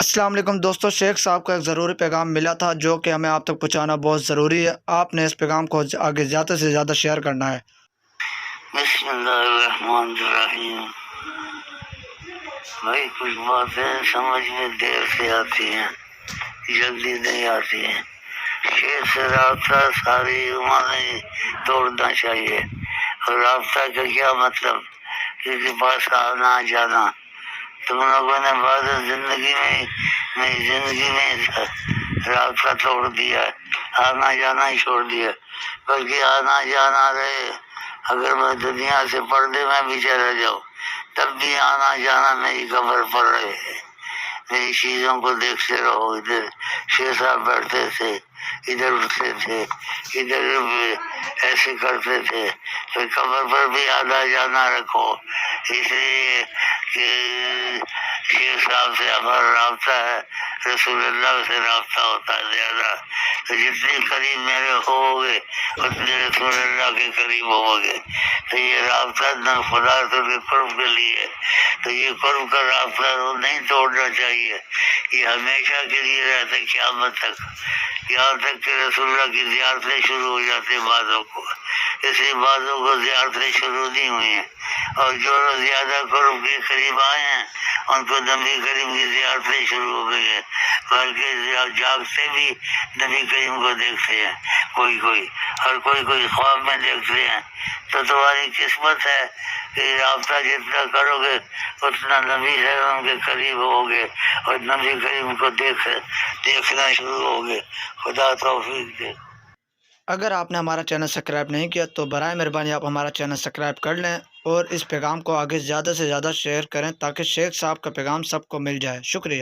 السلام علیکم دوستو، شیخ صاحب کا ایک ضروری پیغام ملا تھا جو کہ ہمیں آپ تک پہنچانا بہت ضروری ہے۔ آپ نے اس پیغام کو آگے زیادہ سے زیادہ شیئر کرنا ہے۔ بسم اللہ الرحمن الرحیم۔ بھائی کچھ باتیں سمجھ میں دیر سے آتی ہیں، جلدی نہیں آتی ہیں۔ شیخ سے رابطہ ساری عمر نہیں توڑنا چاہیے۔ اور رابطہ کا کیا مطلب؟ کسی کے پاس آنا جانا۔ تم لوگوں نے بعد زندگی میں رابطہ توڑ دیا، آنا جانا ہی چھوڑ دیا، بلکہ آنا جانا رہے۔ اگر میں دنیا سے پردے میں بھی چلا جاؤں تب بھی آنا جانا میری قبر پر رہے۔ میری چیزوں کو دیکھتے رہو۔ ادھر شیخ صاحب بیٹھتے تھے، ادھر اٹھتے تھے، ادھر ایسے کرتے تھے، پھر قبر پر بھی آنا جانا رکھو۔ اس لیے کہ شیخ صاحب سے ہمارا رابطہ ہے، رسول اللہ سے رابطہ ہوتا ہے زیادہ۔ تو جتنے قریب میرے ہوگے اتنے رسول اللہ کے قریب ہوگے۔ تو یہ رابطہ نہ خدا کے قرب کے لیے، تو یہ قرب کا رابطہ نہیں توڑنا چاہیے۔ یہ ہمیشہ کے لیے رہتا ہے قیامت تک، یہاں تک کہ رسول اللہ کی زیارتیں شروع ہو جاتی ہیں بعضوں کو، اس لیے بعضوں کو زیارتیں شروع نہیں ہوئی ہیں۔ اور جو لوگ زیادہ قرب کے قریب آئے ہیں ان کو نبی کریم کی زیارتیں شروع ہو گئی ہیں، بلکہ جاگتے بھی نبی کریم کو دیکھتے ہیں، کوئی اور کوئی خواب میں دیکھتے ہیں۔ تو تمہاری قسمت ہے کہ رابطہ جتنا کرو گے اتنا نبی کریم کے قریب ہوگے اور نبی کریم کو دیکھنا شروع ہوگے۔ خدا توفیق دے۔ اگر آپ نے ہمارا چینل سبسکرائب نہیں کیا تو برائے مہربانی آپ ہمارا چینل سبسکرائب کر لیں اور اس پیغام کو آگے زیادہ سے زیادہ شیئر کریں تاکہ شیخ صاحب کا پیغام سب کو مل جائے۔ شکریہ۔